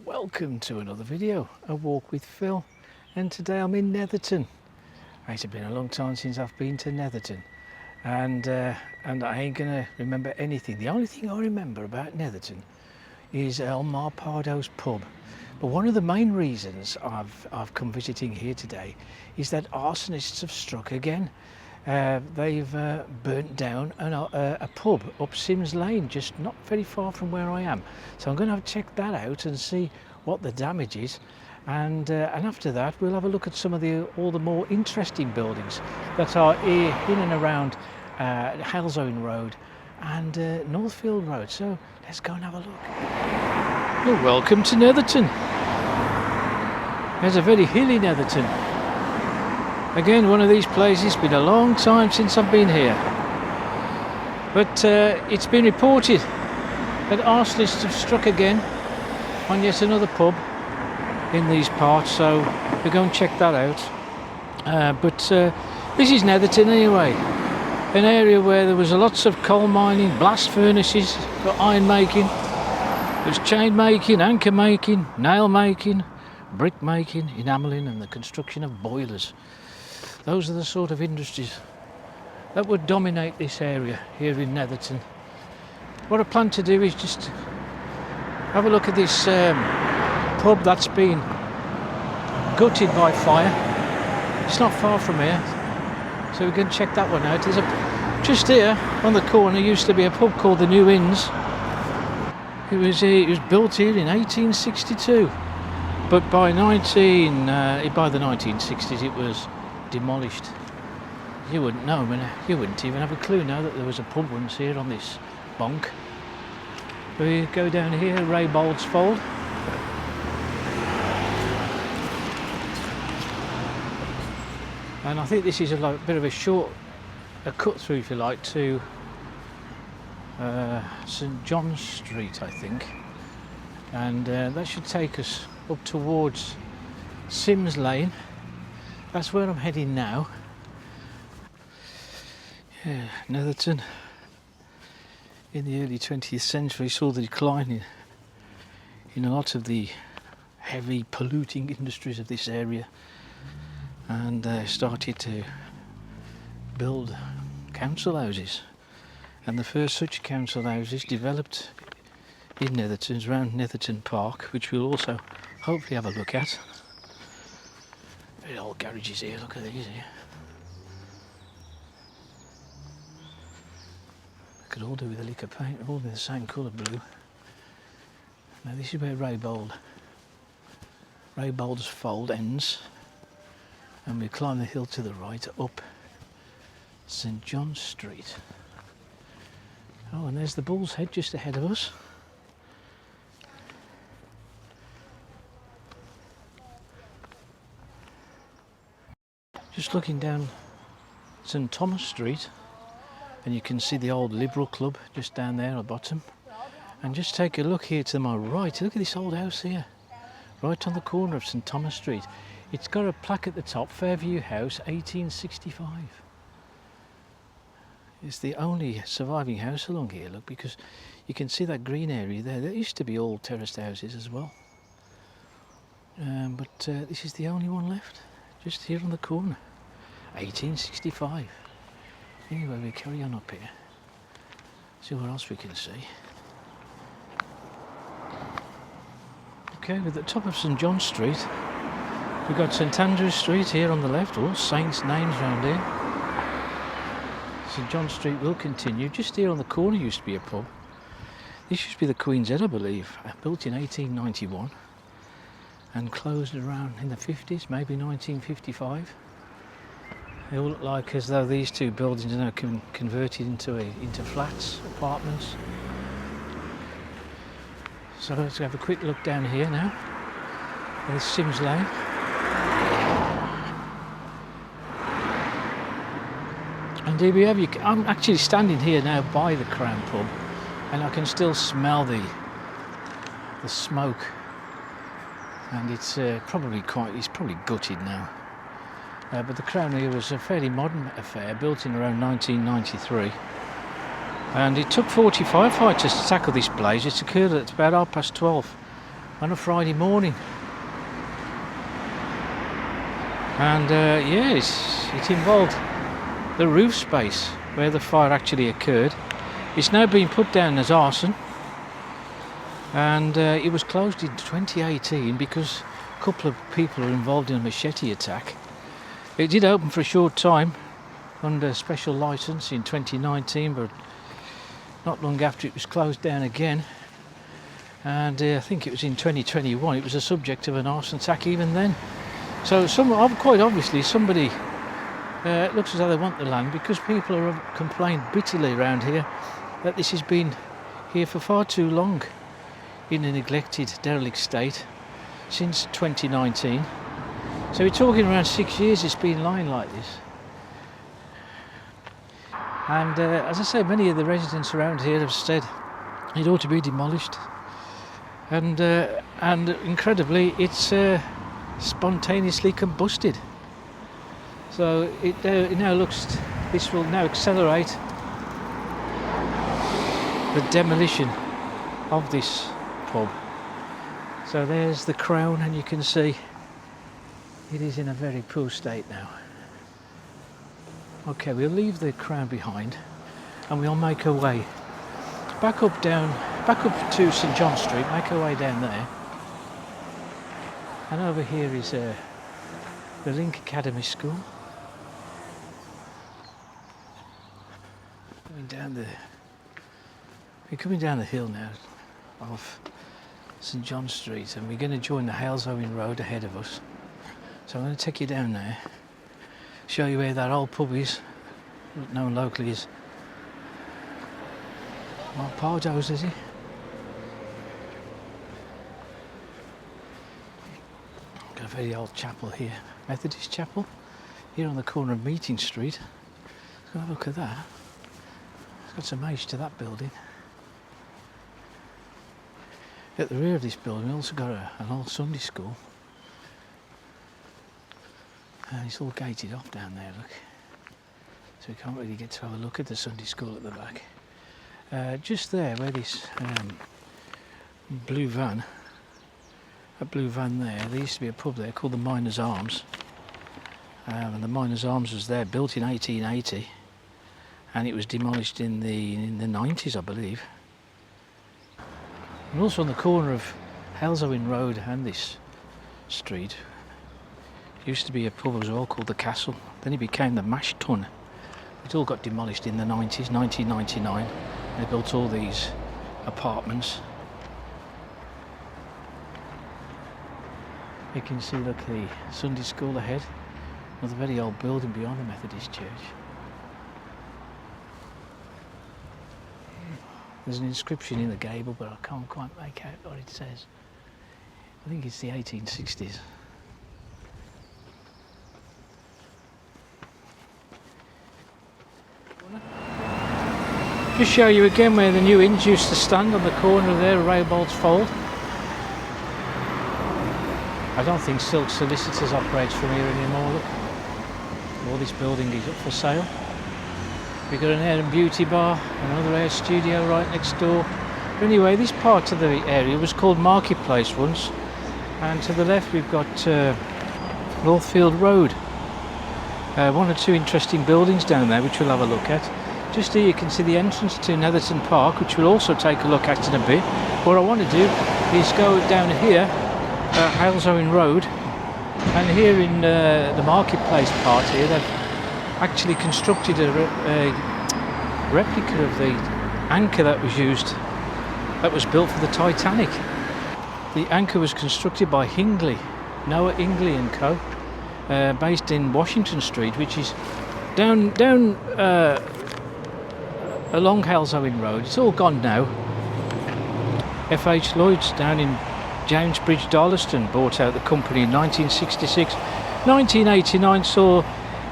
Welcome to another video, A Walk with Phil, and today I'm in Netherton. It's been a long time since I've been to Netherton, and I ain't gonna remember anything. The only thing I remember about Netherton is Elmar Pardo's pub. But one of the main reasons I've come visiting here today is that arsonists have struck again. They've burnt down a pub up Sims Lane, just not very far from where I am. So I'm going to check that out and see what the damage is, and after that we'll have a look at some of all the more interesting buildings that are here in and around Halesowen Road and Northfield Road. So let's go and have a look. Well, welcome to Netherton. There's a very hilly Netherton. Again, one of these places. It's been a long time since I've been here, but it's been reported that arsonists have struck again on yet another pub in these parts, so we're going to check that out. But this is Netherton anyway, an area where there was lots of coal mining, blast furnaces for iron making, there's chain making, anchor making, nail making, brick making, enamelling, and the construction of boilers. Those are the sort of industries that would dominate this area here in Netherton. What I plan to do is just have a look at this pub that's been gutted by fire. It's not far from here, so we can check that one out. There's just here on the corner used to be a pub called the New Inns. It was built here in 1862, but by the 1960s it was demolished. You wouldn't know, you wouldn't even have a clue now that there was a pub once here on this bonk. We go down here, Raybold's Fold. And I think this is a bit of a cut through, if you like, to St John's Street, I think. And that should take us up towards Sims Lane. That's where I'm heading now. Yeah, Netherton in the early 20th century saw the decline in a lot of the heavy polluting industries of this area, and started to build council houses. And the first such council houses developed in Netherton, around Netherton Park, which we'll also hopefully have a look at. Very old garages here, look at these here. Could all do with a lick of paint, all in the same colour blue. Now this is where Raybold's Fold ends, and we climb the hill to the right up St John's Street. Oh, and there's the Bull's Head just ahead of us. Just looking down St Thomas Street, and you can see the old Liberal Club just down there at the bottom. And just take a look here to my right. Look at this old house here, right on the corner of St Thomas Street. It's got a plaque at the top, Fairview House, 1865. It's the only surviving house along here, look, because you can see that green area there. There used to be all terraced houses as well. But this is the only one left, just here on the corner. 1865. Anyway, we carry on up here, see what else we can see. Okay, we're at the top of St John Street. We've got St Andrew Street here on the left, all saints' names round here. St John Street will continue. Just here on the corner used to be a pub. This used to be the Queen's Head, I believe, built in 1891 and closed around in the 50s, maybe 1955. They all look like as though these two buildings are now converted into flats, apartments. So let's have a quick look down here now. There's Sims Lane. And here we have you. I'm actually standing here now by the Crown Pub, and I can still smell the smoke. And it's probably gutted now. But the Crown here was a fairly modern affair, built in around 1993. And it took 40 firefighters to tackle this blaze. It occurred at about 12:30 on a Friday morning. And yes, it involved the roof space where the fire actually occurred. It's now been put down as arson, and it was closed in 2018 because a couple of people were involved in a machete attack. It did open for a short time under special licence in 2019, but not long after it was closed down again. And I think it was in 2021 it was the subject of an arson attack even then. So quite obviously somebody looks as though they want the land, because people have complained bitterly around here that this has been here for far too long in a neglected, derelict state since 2019. So we're talking around 6 years it's been lying like this. And as I say, many of the residents around here have said it ought to be demolished. And incredibly, it's spontaneously combusted. So it now looks, this will now accelerate the demolition of this pub. So there's the Crown, and you can see it is in a very poor state now. Okay, we'll leave the Crown behind and we'll make our way back up to St John Street, make our way down there. And over here is the Link Academy School. We're coming down the hill now of St John Street, and we're going to join the Halesowen Road ahead of us. So I'm going to take you down there, show you where that old pub is, known locally as Pardo's, is he? Got a very old chapel here, Methodist chapel, here on the corner of Meeting Street. Let's go have a look at that. It's got some age to that building. At the rear of this building we've also got an old Sunday school. And it's all gated off down there, look. So we can't really get to have a look at the Sunday school at the back. Just there where this blue van there used to be a pub there called the Miners' Arms. And the Miners' Arms was there, built in 1880, and it was demolished in the 90s, I believe. And also on the corner of Halesowen Road and this street used to be a pub as well called the Castle. Then it became the Mash Tun. It all got demolished in the 90s, 1999. They built all these apartments. You can see, look, the Sunday school ahead. Another very old building beyond the Methodist church. There's an inscription in the gable, but I can't quite make out what it says. I think it's the 1860s. Just show you again where the new inns used to stand on the corner there, Raybold's Fold. I don't think Silk Solicitors operates from here anymore, look. All this building is up for sale. We've got an hair and beauty bar, another hair studio right next door. But anyway, this part of the area was called Marketplace once, and to the left we've got Northfield Road. One or two interesting buildings down there which we'll have a look at. Just here you can see the entrance to Netherton Park, which we'll also take a look at in a bit. What I want to do is go down here, Halesowen Road, and here in the Marketplace part here they've actually constructed a replica of the anchor that was built for the Titanic. The anchor was constructed by Noah Hingley and Co, based in Washington Street, which is down along Halesowen Road. It's all gone now. F.H. Lloyd's down in James Bridge, Darlaston, bought out the company in 1966. 1989 saw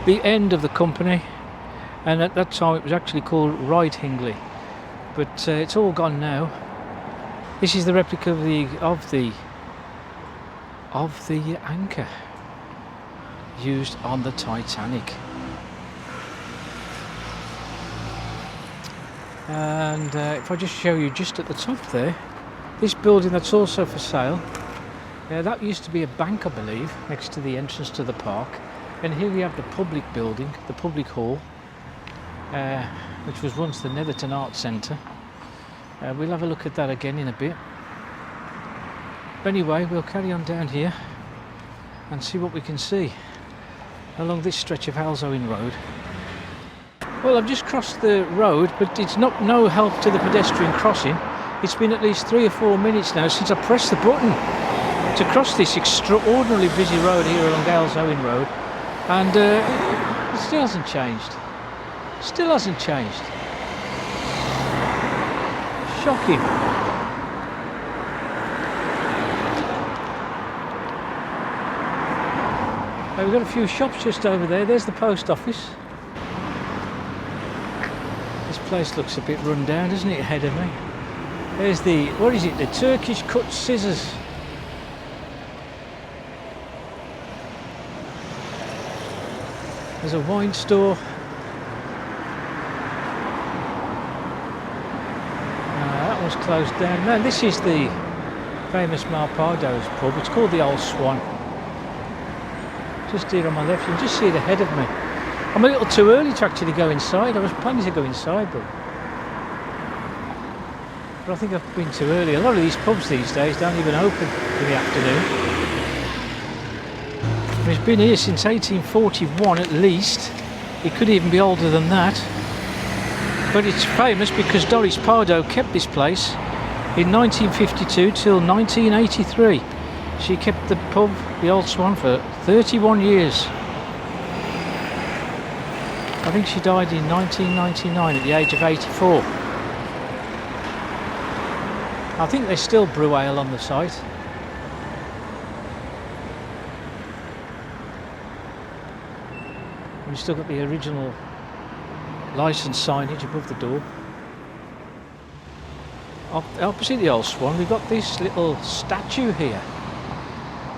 the end of the company, and at that time it was actually called Wright Hingley, but it's all gone now. This is the replica of the anchor used on the Titanic. And if I just show you just at the top there, This building that's also for sale, that used to be a bank, I believe, next to the entrance to the park. And here we have the public building, the public hall, which was once the Netherton Art Centre. We'll have a look at that again in a bit. But anyway, we'll carry on down here and see what we can see along this stretch of Halesowen Road. Well, I've just crossed the road, but it's no help to the pedestrian crossing. It's been at least 3 or 4 minutes now since I pressed the button to cross this extraordinarily busy road here along Halesowen Road, and it still hasn't changed. Still hasn't changed. Shocking. We've got a few shops just over there. There's the post office. This place looks a bit run down, doesn't it, ahead of me? There's the, what is it, the Turkish cut scissors. There's a wine store. That one's closed down. No, this is the famous Marpardo's pub. It's called the Old Swan. Just here on my left, you can just see it ahead of me. I'm a little too early to actually go inside. I was planning to go inside, but I think I've been too early. A lot of these pubs these days don't even open in the afternoon. It's been here since 1841 at least. It could even be older than that. But it's famous because Doris Pardo kept this place in 1952 till 1983. She kept the pub, the Old Swan, for 31 years. I think she died in 1999 at the age of 84. I think they still brew ale on the site. We've still got the original license signage above the door. Opposite the Old Swan, we've got this little statue here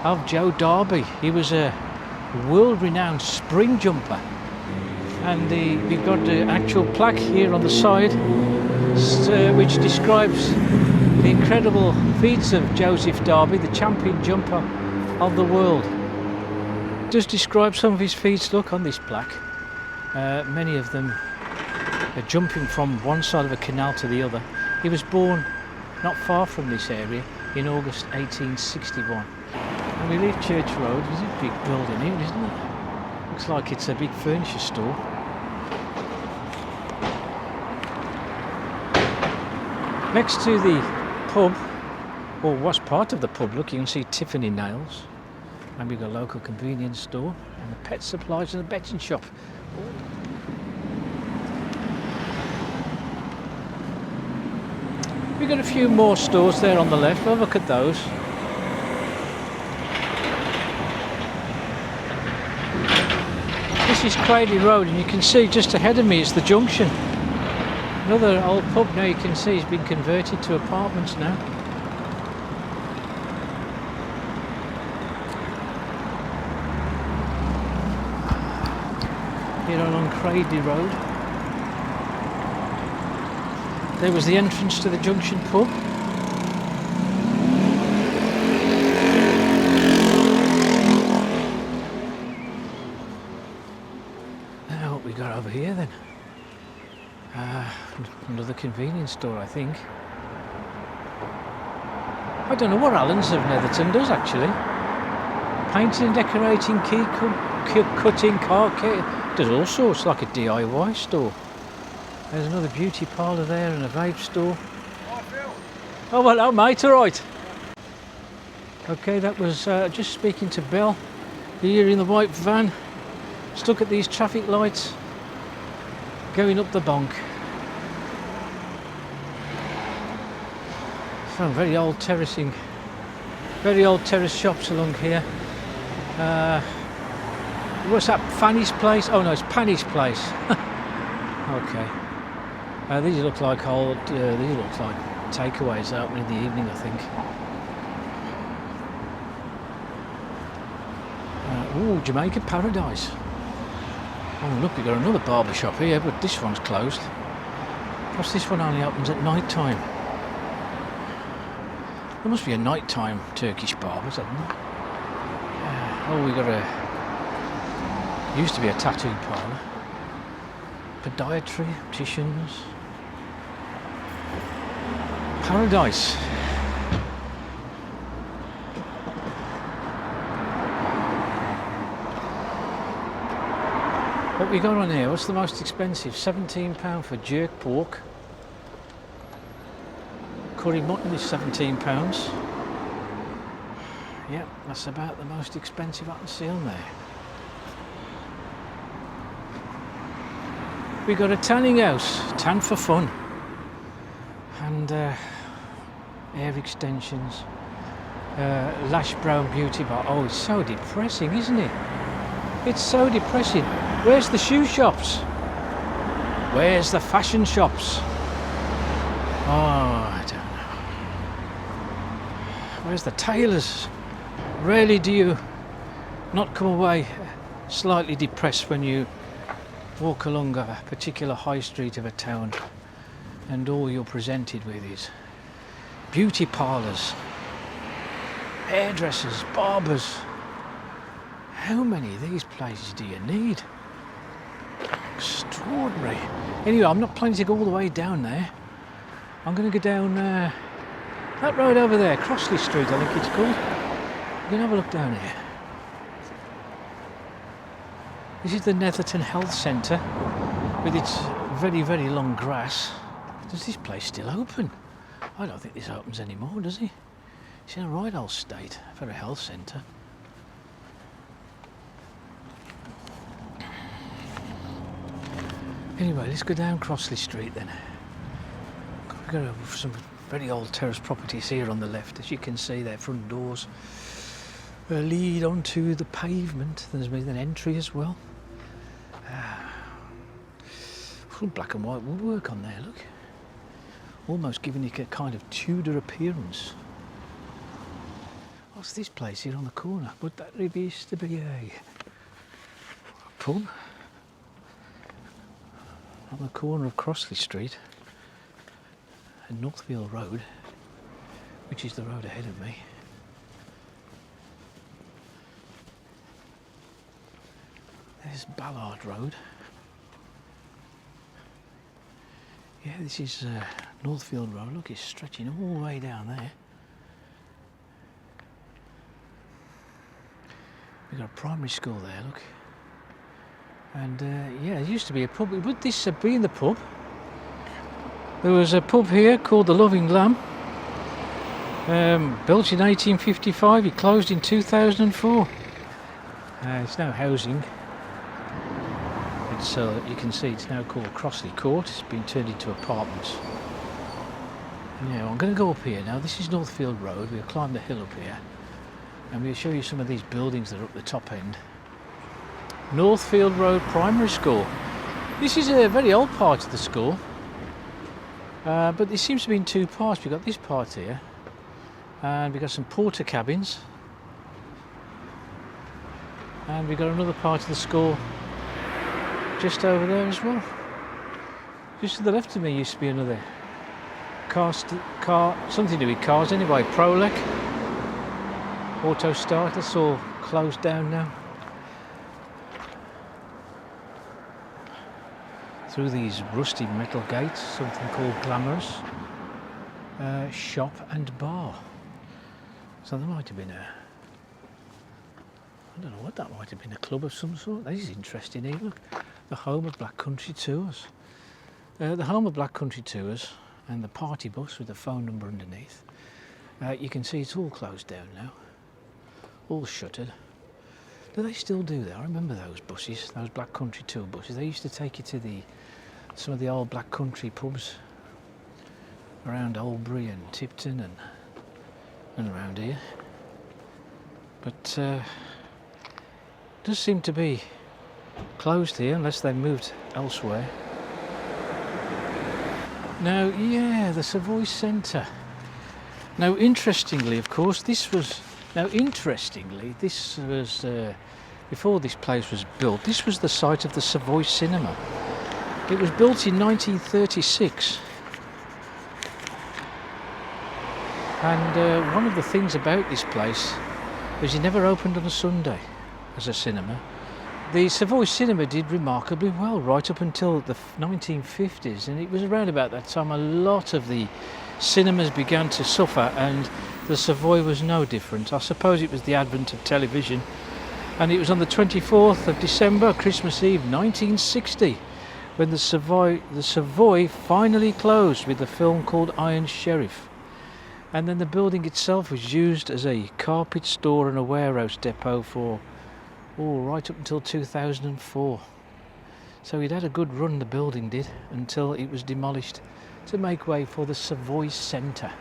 of Joe Darby. He was a world-renowned spring jumper, and we've got the actual plaque here on the side, which describes the incredible feats of Joseph Darby, the champion jumper of the world. It does describe some of his feats. Look on this plaque. Many of them are jumping from one side of a canal to the other. He was born not far from this area in August 1861. And we leave Church Road. There's a big building here, isn't it? Looks like it's a big furniture store. Next to the pub, or was part of the pub, look, you can see Tiffany Nails. And we've got a local convenience store and a pet supplies and a betting shop. We've got a few more stores there on the left. Have a look at those. This is Cradley Road, and you can see just ahead of me is the junction. Another old pub now, you can see, has been converted to apartments now. Here along Cradley Road. There was the entrance to the junction pub. Now what we got over here then? Another convenience store, I think. I don't know what Allen's of Netherton does actually. Painting and decorating, key cutting, car kit. Does all sorts, like a DIY store. There's another beauty parlour there and a vape store. Oh, hello mate, alright. Okay, that was just speaking to Belle here in the white van. Stuck at these traffic lights, going up the bonk. Some very old terracing, very old terrace shops along here. What's that, Fanny's Place? Oh no, it's Panny's Place. Okay. These look like old, these look like takeaways out in the evening, I think. Ooh, Jamaica Paradise. Oh look, we've got another barber shop here, but this one's closed. Perhaps this one only opens at night time. There must be a nighttime Turkish barbers, hasn't there? Oh, we got a... used to be a tattoo parlour. Podiatry, opticians. Paradise. What we got on here? What's the most expensive? £17 for jerk pork. Curry mutton is £17. Yep, that's about the most expensive I can see on there. We got a tanning house, tan for fun, and hair extensions, lash brown beauty bar. Oh, it's so depressing, isn't it? It's so depressing. Where's the shoe shops? Where's the fashion shops? Oh, I don't know. Where's the tailors? Rarely do you not come away slightly depressed when you walk along a particular high street of a town and all you're presented with is beauty parlours, hairdressers, barbers. How many of these places do you need? Extraordinary. Anyway, I'm not planning to go all the way down there. I'm going to go down that road over there, Crossley Street I think it's called. You can have a look down here. This is the Netherton Health Centre with its very, very long grass. Does this place still open? I don't think this opens anymore, does it? It's in a right old state for a health centre. Anyway, let's go down Crossley Street then. We've got some very old terrace properties here on the left. As you can see, their front doors lead onto the pavement. There's been an entry as well. Full black and white woodwork on there, look. Almost giving it a kind of Tudor appearance. What's this place here on the corner? Would that really used to be a pub? On the corner of Crossley Street and Northfield Road, which is the road ahead of me. There's Ballard Road. Yeah, this is Northfield Road. Look, it's stretching all the way down there. We've got a primary school there, look. And yeah, it used to be a pub. Would this have been the pub? There was a pub here called the Loving Lamb. Built in 1855, it closed in 2004. It's now housing. It's, you can see it's now called Crossley Court. It's been turned into apartments. Now I'm going to go up here now. This is Northfield Road. We'll climb the hill up here and we'll show you some of these buildings that are up the top end. Northfield Road Primary School. This is a very old part of the school, but it seems to be in two parts. We've got this part here and we've got some porter cabins, and we've got another part of the school just over there as well. Just to the left of me used to be another car, something to do with cars anyway. Prolec, Auto Start, that's all closed down now. Through these rusty metal gates, something called Glamorous Shop and Bar. So there might have been a, I don't know what that might have been, a club of some sort. This is interesting here, look. The home of Black Country Tours. The home of Black Country Tours and the party bus with the phone number underneath. You can see it's all closed down now, all shuttered. Do they still do that? I remember those buses, those Black Country Tour buses. They used to take you to some of the old Black Country pubs around Oldbury and Tipton and around here. But does seem to be closed here unless they moved elsewhere. Now, yeah, the Savoy Centre. Now, interestingly, of course, this was before this place was built, this was the site of the Savoy Cinema. It was built in 1936. And one of the things about this place is it never opened on a Sunday as a cinema. The Savoy Cinema did remarkably well right up until the 1950s, and it was around about that time a lot of the cinemas began to suffer, and the Savoy was no different. I suppose it was the advent of television, and it was on the 24th of December, Christmas Eve 1960, when the Savoy finally closed with a film called Iron Sheriff. And then the building itself was used as a carpet store and a warehouse depot for right up until 2004. So it had a good run, the building did, until it was demolished to make way for the Savoy Centre.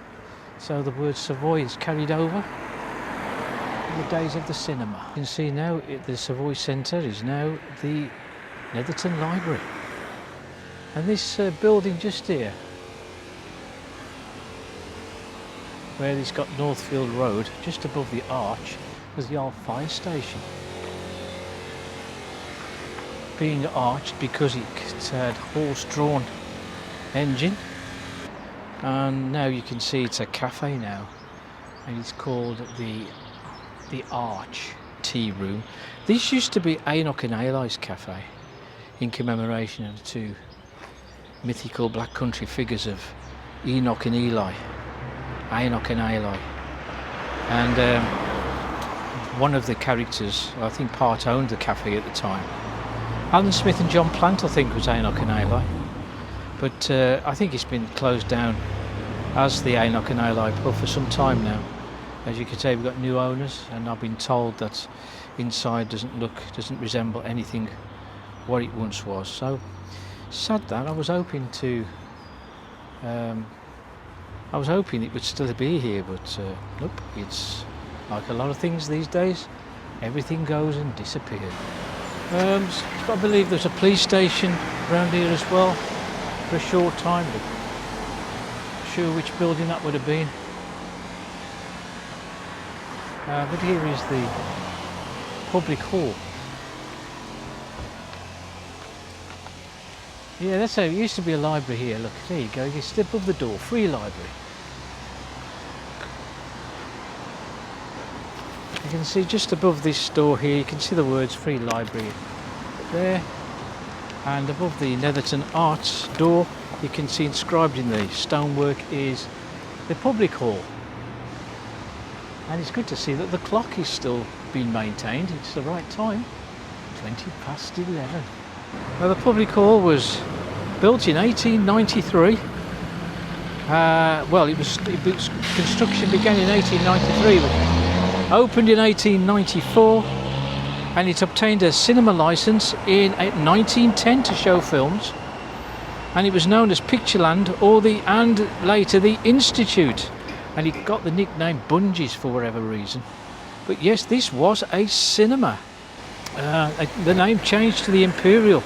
So the word Savoy is carried over in the days of the cinema. You can see now the Savoy Centre is now the Netherton Library. And this building just here, where it's got Northfield Road, just above the arch, was the old fire station. Being arched because it had horse-drawn engine. And now you can see it's a cafe now, and it's called the Arch Tea Room. This used to be Enoch and Eli's cafe, in commemoration of the two mythical black country figures of Enoch and Eli. Enoch and Eli, and one of the characters, I think, part owned the cafe at the time. Alan Smith and John Plant, I think, was Enoch and Eli, but I think it's been closed down as the Enoch and Eli pub for some time now. As you can see, we've got new owners, and I've been told that inside doesn't resemble anything what it once was. So sad that. I was hoping it would still be here, but nope, it's like a lot of things these days, everything goes and disappears. I believe there's a police station around here as well for a short time, but not sure which building that would have been. But here is the public hall. Yeah, that's how it used to be, a library here. Look, there you go, you step above the door, free library. You can see just above this door here, you can see the words free library there. And above the Netherton Arts door, you can see inscribed in the stonework is the public hall. And it's good to see that the clock is still being maintained. It's the right time, 11:20. Well, the public hall was built in 1893. Construction began in 1893, but opened in 1894, and it obtained a cinema license in 1910 to show films, and it was known as Pictureland and later the Institute, and it got the nickname Bungees for whatever reason. But yes, this was a cinema. The name changed to the Imperial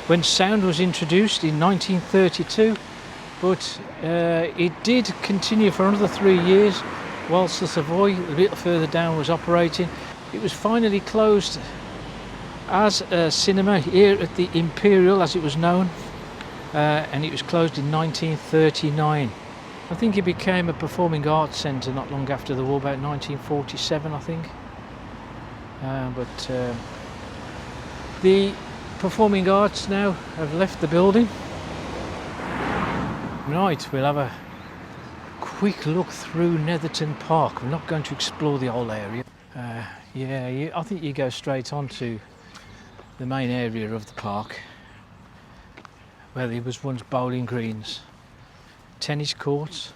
when sound was introduced in 1932, but it did continue for another 3 years whilst the Savoy, a little further down, was operating. It was finally closed as a cinema here at the Imperial, as it was known, and it was closed in 1939. I think it became a performing arts centre not long after the war, about 1947, I think. But the performing arts now have left the building. Right, we'll have a quick look through Netherton Park. We're not going to explore the whole area. I think you go straight on to the main area of the park, where there was once bowling greens, tennis courts,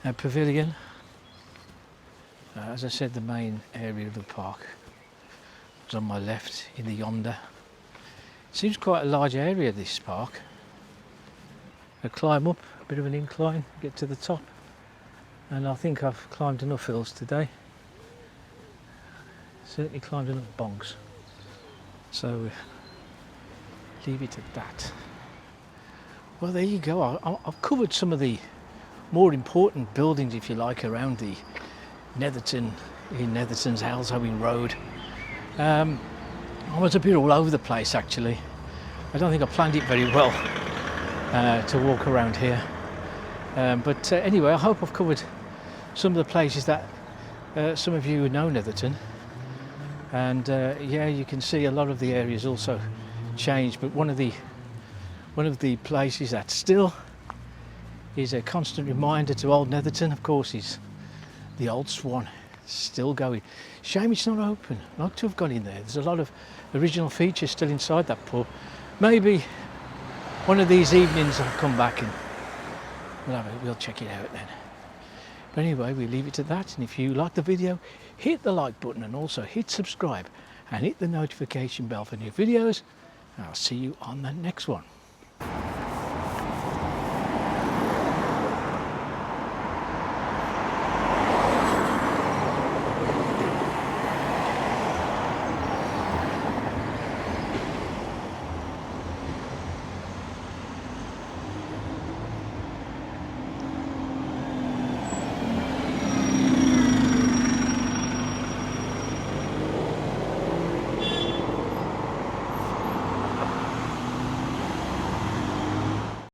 a pavilion. As I said, the main area of the park is on my left in the yonder. It seems quite a large area, this park. I climb up, a bit of an incline, get to the top, and I think I've climbed enough hills today. Certainly climbed enough bongs. So leave it at that. Well, there you go. I've covered some of the more important buildings, if you like, around the Netherton, in Netherton's Halesowen Road. I was a bit all over the place, actually. I don't think I planned it very well to walk around here. But anyway, I hope I've covered some of the places that some of you know Netherton. And yeah, you can see a lot of the areas also changed, but one of the places that still is a constant reminder to old Netherton, of course, is the Old Swan, still going. Shame it's not open. I'd like to have gone in there. There's a lot of original features still inside that pub. Maybe one of these evenings I'll come back and we'll check it out then. But anyway, we leave it at that, and if you like the video, hit the like button and also hit subscribe and hit the notification bell for new videos. I'll see you on the next one.